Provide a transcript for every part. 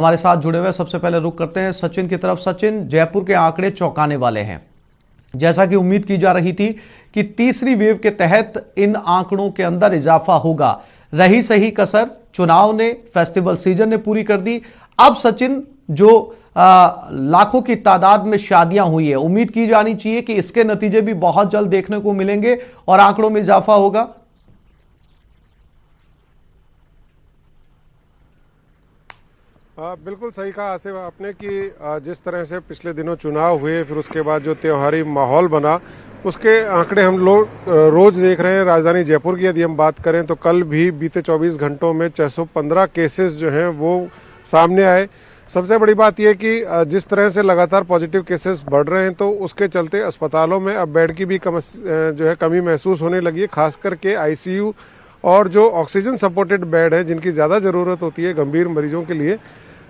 हमारे साथ जुड़े हुए सबसे पहले रुक करते हैं सचिन की तरफ। सचिन, जयपुर के आंकड़े चौंकाने वाले हैं। जैसा कि उम्मीद की जा रही थी कि तीसरी वेव के तहत इन आंकड़ों के अंदर इजाफा होगा, रही सही कसर चुनाव ने, फेस्टिवल सीजन ने पूरी कर दी। अब सचिन, जो लाखों की तादाद में शादियां हुई है, उम्मीद की जानी चाहिए कि इसके नतीजे भी बहुत जल्द देखने को मिलेंगे और आंकड़ों में इजाफा होगा। बिल्कुल सही कहा आसिफ आपने कि जिस तरह से पिछले दिनों चुनाव हुए, फिर उसके बाद जो त्योहारी माहौल बना, उसके आंकड़े हम लोग रोज देख रहे हैं। राजधानी जयपुर की यदि हम बात करें तो कल भी बीते 24 घंटों में 615 केसेस जो हैं वो सामने आए। सबसे बड़ी बात यह कि जिस तरह से लगातार पॉजिटिव केसेस बढ़ रहे हैं तो उसके चलते अस्पतालों में अब बेड की भी कमी महसूस होने लगी है, खास करके आईसीयू और जो ऑक्सीजन सपोर्टेड बेड है जिनकी ज़्यादा ज़रूरत होती है गंभीर मरीजों के लिए,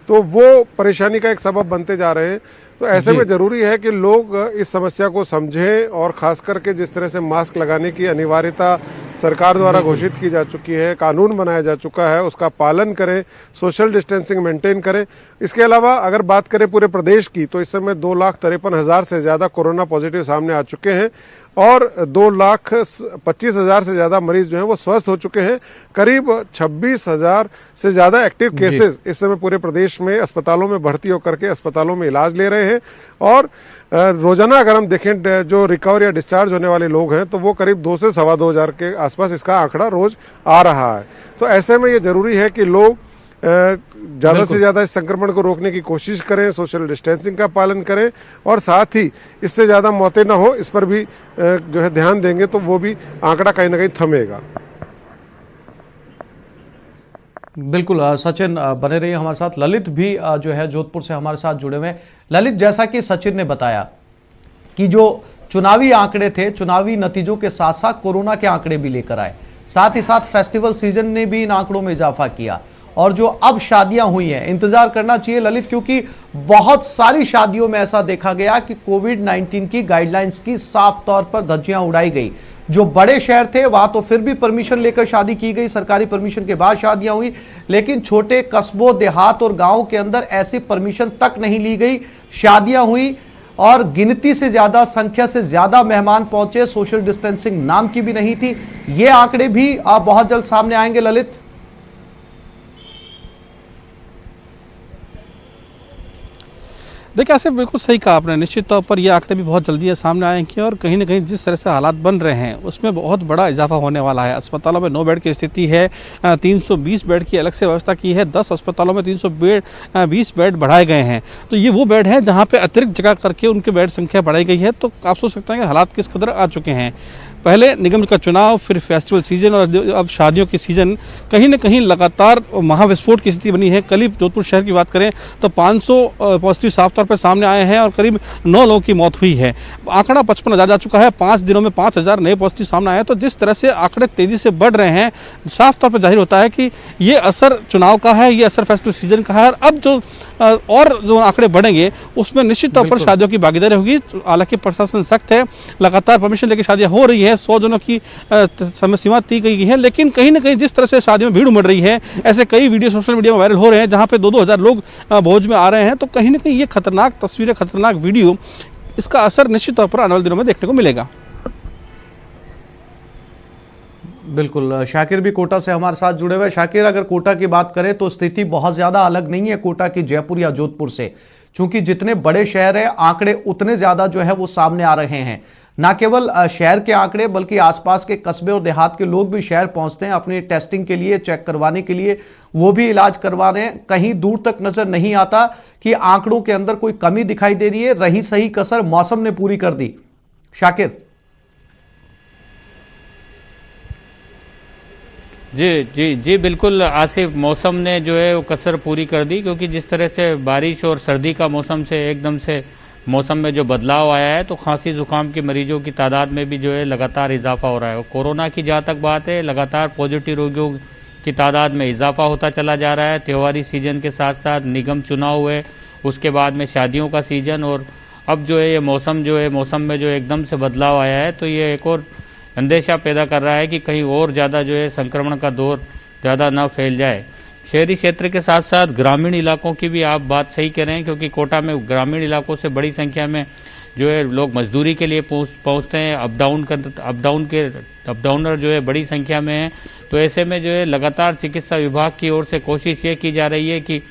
तो वो परेशानी का एक सबब बनते जा रहे हैं। तो ऐसे में जरूरी है कि लोग इस समस्या को समझें और खास करके जिस तरह से मास्क लगाने की अनिवार्यता सरकार द्वारा घोषित की जा चुकी है, कानून बनाया जा चुका है, उसका पालन करें, सोशल डिस्टेंसिंग मेंटेन करें। इसके अलावा अगर बात करें पूरे प्रदेश की तो इस समय 2,53,000 से ज़्यादा कोरोना पॉजिटिव सामने आ चुके हैं और 2,25,000 से ज़्यादा मरीज जो हैं वो स्वस्थ हो चुके हैं। करीब 26,000 से ज़्यादा एक्टिव केसेस इस समय पूरे प्रदेश में अस्पतालों में भर्ती होकर के अस्पतालों में इलाज ले रहे हैं और रोजाना अगर हम देखें जो रिकवर या डिस्चार्ज होने वाले लोग हैं तो वो करीब 2 से सवा 2 हज़ार के आसपास इसका आंकड़ा रोज आ रहा है। तो ऐसे में ये जरूरी है कि लोग ज्यादा से ज्यादा इस संक्रमण को रोकने की कोशिश करें, सोशल डिस्टेंसिंग का पालन करें और साथ ही इससे ज्यादा मौतें ना हो इस पर भी जो है ध्यान देंगे तो वो भी आंकड़ा कहीं ना कहीं थमेगा। बिल्कुल सचिन, बने रहिए हमारे साथ। ललित भी जो है जोधपुर से हमारे साथ जुड़े हुए हैं। ललित, जैसा कि सचिन ने बताया कि जो चुनावी आंकड़े थे, चुनावी नतीजों के साथ साथ कोरोना के आंकड़े भी लेकर आए, साथ ही साथ फेस्टिवल सीजन ने भी इन आंकड़ों में इजाफा किया और जो अब शादियां हुई हैं, इंतजार करना चाहिए ललित, क्योंकि बहुत सारी शादियों में ऐसा देखा गया कि कोविड-19 की गाइडलाइंस की साफ तौर पर धज्जियां उड़ाई गई। जो बड़े शहर थे वहां तो फिर भी परमिशन लेकर शादी की गई, सरकारी परमिशन के बाद शादियां हुई, लेकिन छोटे कस्बों, देहात और गांवों के अंदर ऐसी परमिशन तक नहीं ली गई, शादियां हुई और गिनती से ज्यादा, संख्या से ज्यादा मेहमान पहुंचे, सोशल डिस्टेंसिंग नाम की भी नहीं थी। ये आंकड़े भी बहुत जल्द सामने आएंगे ललित। देखिए ऐसे बिल्कुल सही कहा आपने, निश्चित तौर पर ये आंकड़े भी बहुत जल्दी सामने आएंगे और कहीं ना कहीं जिस तरह से हालात बन रहे हैं उसमें बहुत बड़ा इजाफा होने वाला है। अस्पतालों में 9 बेड की स्थिति है, 320 बेड की अलग से व्यवस्था की है, 10 अस्पतालों में 320 बेड बढ़ाए गए हैं। तो ये वो बेड है जहाँ पे अतिरिक्त जगह करके उनकी बेड संख्या बढ़ाई गई है। तो आप सोच सकते हैं कि हालात किस कदर आ चुके हैं। पहले निगम का चुनाव, फिर फेस्टिवल सीजन और अब शादियों की सीजन, कहीं ना कहीं लगातार महाविस्फोट की स्थिति बनी है। कल ही जोधपुर शहर की बात करें तो 500 पॉजिटिव साफ तौर पर सामने आए हैं और करीब 9 लोगों की मौत हुई है। आंकड़ा 55,000 जा चुका है, 5 दिनों में 5,000 नए पॉजिटिव सामने आए। तो जिस तरह से आंकड़े तेजी से बढ़ रहे हैं, साफ तौर पर जाहिर होता है कि ये असर चुनाव का है, ये असर फेस्टिवल सीजन का है। और अब जो आंकड़े बढ़ेंगे उसमें निश्चित तौर पर शादियों की भागीदारी होगी। हालांकि प्रशासन सख्त है, लगातार परमिशन लेकर शादियां हो रही है, 100 जनों की समय सीमा तय की गई है। लेकिन कहीं ना कहीं जिस तरह से शादियों में भीड़ उमड़ रही है, ऐसे कई वीडियो सोशल मीडिया में वायरल हो रहे हैं जहां पे 2-2 हज़ार लोग भोज में आ रहे हैं। तो कहीं ना कहीं ये खतरनाक तस्वीरें, खतरनाक वीडियो, इसका असर निश्चित तौर पर आने वाले दिनों में देखने को मिलेगा। बिल्कुल, शाकिर भी कोटा से हमारे साथ जुड़े हुए। शाकिर, अगर कोटा की बात करें तो स्थिति बहुत ज्यादा अलग नहीं है कोटा की जयपुर या जोधपुर से, क्योंकि जितने बड़े शहर हैं आंकड़े उतने ज्यादा जो है वो सामने आ रहे हैं। ना केवल शहर के आंकड़े बल्कि आसपास के कस्बे और देहात के लोग भी शहर पहुंचते हैं अपनी टेस्टिंग के लिए, चेक करवाने के लिए, वो भी इलाज करवा रहे हैं। कहीं दूर तक नजर नहीं आता कि आंकड़ों के अंदर कोई कमी दिखाई दे रही है, रही सही कसर मौसम ने पूरी कर दी। शाकिर जी जी जी बिल्कुल आसिफ, मौसम ने जो है वो कसर पूरी कर दी, क्योंकि जिस तरह से बारिश और सर्दी का मौसम से एकदम से मौसम में जो बदलाव आया है तो खांसी जुकाम के मरीजों की तादाद में भी जो है लगातार इजाफा हो रहा है। कोरोना की जहाँ तक बात है, लगातार पॉजिटिव रोगियों की तादाद में इजाफा होता चला जा रहा है। त्योहारी सीजन के साथ साथ निगम चुनाव हुए, उसके बाद में शादियों का सीजन, और अब जो है ये मौसम में जो एकदम से बदलाव आया है तो ये एक और अंदेशा पैदा कर रहा है कि कहीं और ज़्यादा जो है संक्रमण का दौर ज़्यादा न फैल जाए। शहरी क्षेत्र के साथ साथ ग्रामीण इलाकों की भी आप बात सही कह रहे हैं, क्योंकि कोटा में ग्रामीण इलाकों से बड़ी संख्या में जो है लोग मजदूरी के लिए पहुंचते हैं, अपडाउनर जो है बड़ी संख्या में है। तो ऐसे में जो है लगातार चिकित्सा विभाग की ओर से कोशिश ये की जा रही है कि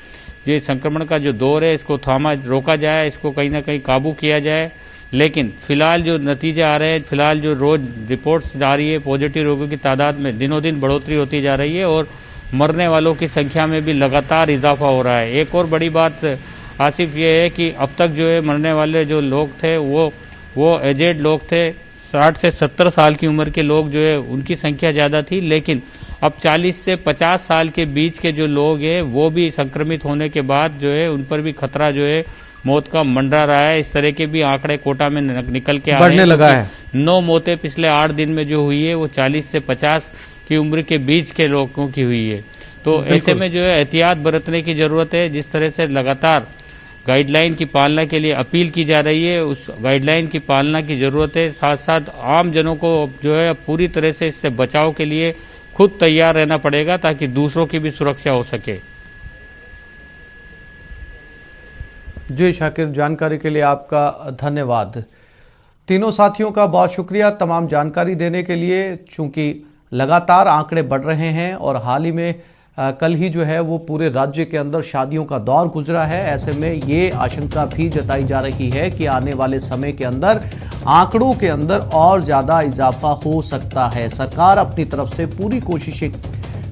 ये संक्रमण का जो दौर है इसको रोका जाए, इसको कहीं ना कहीं काबू किया जाए। लेकिन फिलहाल जो नतीजे आ रहे हैं, फिलहाल जो रोज रिपोर्ट्स आ रही है, पॉजिटिव रोगियों की तादाद में दिनों दिन बढ़ोतरी होती जा रही है और मरने वालों की संख्या में भी लगातार इजाफा हो रहा है। एक और बड़ी बात आसिफ ये है कि अब तक जो है मरने वाले जो लोग थे वो एजेड लोग थे, 60 से 70 साल की उम्र के लोग जो है उनकी संख्या ज़्यादा थी। लेकिन अब 40 से 50 साल के बीच के जो लोग हैं वो भी संक्रमित होने के बाद जो है उन पर भी खतरा जो है मौत का मंडरा रहा है। इस तरह के भी आंकड़े कोटा में निकल के आ रहे हैं। बढ़ने लगा है। 9 मौतें पिछले 8 दिन में जो हुई है वो 40 से 50 की उम्र के बीच के लोगों की हुई है। तो ऐसे में जो है एहतियात बरतने की जरूरत है। जिस तरह से लगातार गाइडलाइन की पालना के लिए अपील की जा रही है, उस गाइडलाइन की पालना की जरूरत है। साथ साथ आम जनों को जो है पूरी तरह से इससे बचाव के लिए खुद तैयार रहना पड़ेगा ताकि दूसरों की भी सुरक्षा हो सके। जी शाकिर, जानकारी के लिए आपका धन्यवाद। तीनों साथियों का बहुत शुक्रिया तमाम जानकारी देने के लिए। चूंकि लगातार आंकड़े बढ़ रहे हैं और हाल ही में कल ही जो है वो पूरे राज्य के अंदर शादियों का दौर गुजरा है, ऐसे में ये आशंका भी जताई जा रही है कि आने वाले समय के अंदर आंकड़ों के अंदर और ज़्यादा इजाफा हो सकता है। सरकार अपनी तरफ से पूरी कोशिशें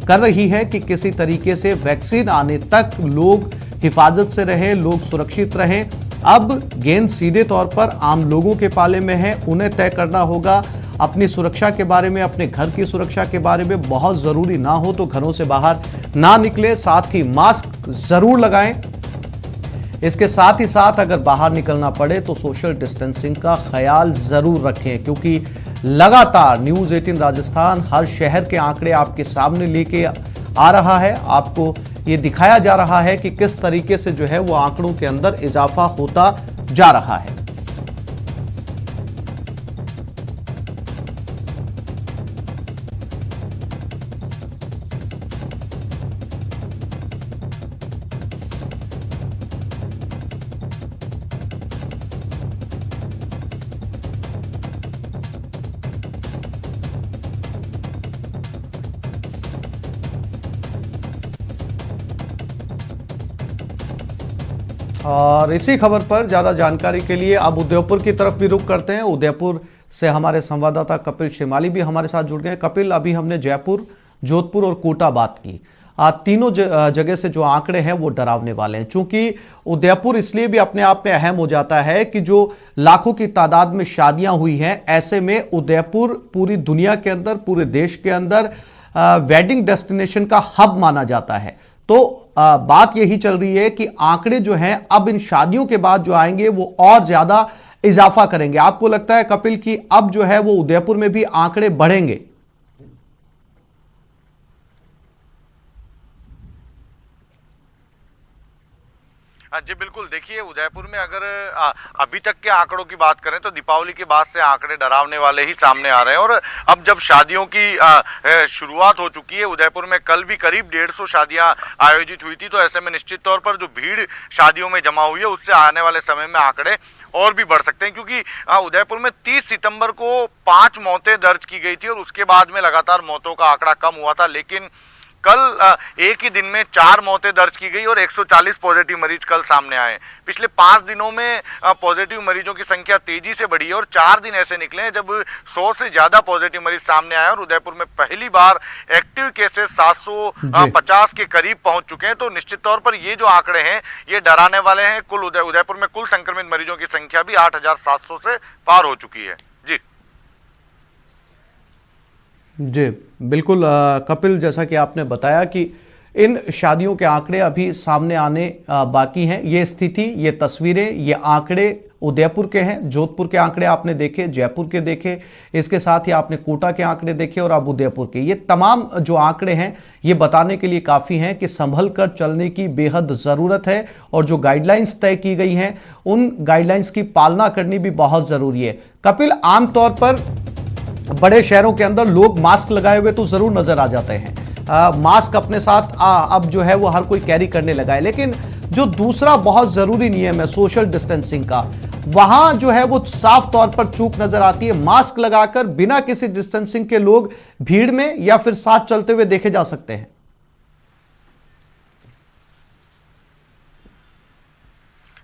कर रही है कि किसी तरीके से वैक्सीन आने तक लोग हिफाजत से रहें, लोग सुरक्षित रहें। अब गेंद सीधे तौर पर आम लोगों के पाले में है, उन्हें तय करना होगा अपनी सुरक्षा के बारे में, अपने घर की सुरक्षा के बारे में। बहुत ज़रूरी ना हो तो घरों से बाहर ना निकले, साथ ही मास्क ज़रूर लगाएं। इसके साथ ही साथ अगर बाहर निकलना पड़े तो सोशल डिस्टेंसिंग का ख्याल ज़रूर रखें, क्योंकि लगातार न्यूज़ 18 राजस्थान हर शहर के आंकड़े आपके सामने लेके आ रहा है। आपको ये दिखाया जा रहा है कि किस तरीके से जो है वो आंकड़ों के अंदर इजाफा होता जा रहा है। और इसी खबर पर ज्यादा जानकारी के लिए अब उदयपुर की तरफ भी रुख करते हैं। उदयपुर से हमारे संवाददाता कपिल शिमाली भी हमारे साथ जुड़ गए। कपिल, अभी हमने जयपुर, जोधपुर और कोटा बात की। तीनों जगह से जो आंकड़े हैं वो डरावने वाले हैं। चूंकि उदयपुर इसलिए भी अपने आप में अहम हो जाता है कि जो लाखों की तादाद में शादियां हुई हैं, ऐसे में उदयपुर पूरी दुनिया के अंदर, पूरे देश के अंदर वेडिंग डेस्टिनेशन का हब माना जाता है। तो बात यही चल रही है कि आंकड़े जो हैं अब इन शादियों के बाद जो आएंगे वो और ज्यादा इजाफा करेंगे। आपको लगता है कपिल कि अब जो है वो उदयपुर में भी आंकड़े बढ़ेंगे? जी बिल्कुल, देखिए उदयपुर में अगर अभी तक के आंकड़ों की बात करें तो दीपावली के बाद से आंकड़े डरावने वाले ही सामने आ रहे हैं। और अब जब शादियों की शुरुआत हो चुकी है, उदयपुर में कल भी करीब 150 शादियां आयोजित हुई थी, तो ऐसे में निश्चित तौर पर जो भीड़ शादियों में जमा हुई है उससे आने वाले समय में आंकड़े और भी बढ़ सकते हैं। क्योंकि उदयपुर में 30 सितंबर को 5 मौतें दर्ज की गई थी और उसके बाद में लगातार मौतों का आंकड़ा कम हुआ था, लेकिन कल एक ही दिन में 4 मौतें दर्ज की गई और 140 पॉजिटिव मरीज कल सामने आए। पिछले 5 दिनों में पॉजिटिव मरीजों की संख्या तेजी से बढ़ी है और 4 दिन ऐसे निकले हैं जब 100 से ज्यादा पॉजिटिव मरीज सामने आए और उदयपुर में पहली बार एक्टिव केसेस 750 के करीब पहुंच चुके हैं। तो निश्चित तौर पर ये जो आंकड़े हैं ये डराने वाले हैं। कुल उदयपुर में कुल संक्रमित मरीजों की संख्या भी 8700 से पार हो चुकी है। जी बिल्कुल कपिल, जैसा कि आपने बताया कि इन शादियों के आंकड़े अभी सामने आने बाकी हैं। ये स्थिति, ये तस्वीरें, ये आंकड़े उदयपुर के हैं। जोधपुर के आंकड़े आपने देखे, जयपुर के देखे, इसके साथ ही आपने कोटा के आंकड़े देखे और अब उदयपुर के। ये तमाम जो आंकड़े हैं ये बताने के लिए काफ़ी हैं कि संभल कर चलने की बेहद ज़रूरत है और जो गाइडलाइंस तय की गई हैं उन गाइडलाइंस की पालना करनी भी बहुत ज़रूरी है। कपिल, आमतौर पर बड़े शहरों के अंदर लोग मास्क लगाए हुए तो जरूर नजर आ जाते हैं, मास्क अपने साथ अब जो है वो हर कोई कैरी करने लगा है। लेकिन जो दूसरा बहुत जरूरी नियम है सोशल डिस्टेंसिंग का, वहां जो है वो साफ तौर पर चूक नजर आती है। मास्क लगाकर बिना किसी डिस्टेंसिंग के लोग भीड़ में या फिर साथ चलते हुए देखे जा सकते हैं।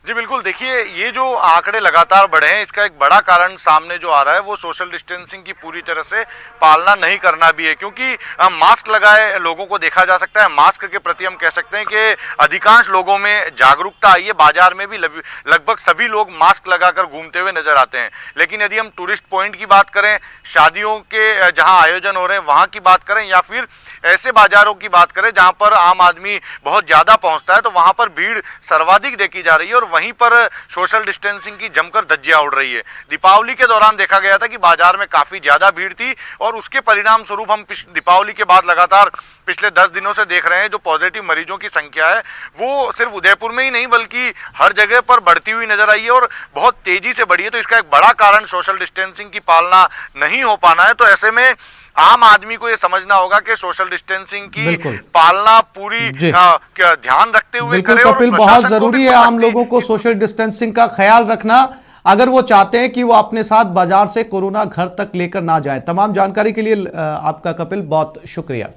जी बिल्कुल, देखिए ये जो आंकड़े लगातार बढ़े हैं, इसका एक बड़ा कारण सामने जो आ रहा है वो सोशल डिस्टेंसिंग की पूरी तरह से पालना नहीं करना भी है। क्योंकि मास्क लगाए लोगों को देखा जा सकता है, मास्क के प्रति हम कह सकते हैं कि अधिकांश लोगों में जागरूकता आई है। बाजार में भी लगभग सभी लोग मास्क लगाकर घूमते हुए नजर आते हैं। लेकिन यदि हम टूरिस्ट पॉइंट की बात करें, शादियों के जहां आयोजन हो रहे हैं वहां की बात करें, या फिर ऐसे बाजारों की बात करें जहां पर आम आदमी बहुत ज्यादा पहुंचता है, तो वहां पर भीड़ सर्वाधिक देखी जा रही है और वहीं पर सोशल डिस्टेंसिंग की जमकर धज्जियां उड़ रही है। दीपावली के दौरान देखा गया था कि बाजार में काफी ज्यादा भीड़ थी और उसके परिणाम स्वरूप हम दीपावली के बाद लगातार पिछले 10 दिनों से देख रहे हैं जो पॉजिटिव मरीजों की संख्या है वो सिर्फ उदयपुर में ही नहीं बल्कि हर जगह पर बढ़ती हुई नजर आई है और बहुत तेजी से बढ़ी है। तो इसका एक बड़ा कारण सोशल डिस्टेंसिंग की पालना नहीं हो पाना है। तो ऐसे में आम आदमी को यह समझना होगा कि सोशल डिस्टेंसिंग की पालना पूरी ध्यान रखते हुए बिल्कुल करे। कपिल, बहुत जरूरी है आम लोगों को सोशल डिस्टेंसिंग का ख्याल रखना अगर वो चाहते हैं कि वो अपने साथ बाजार से कोरोना घर तक लेकर ना जाए। तमाम जानकारी के लिए आपका कपिल बहुत शुक्रिया।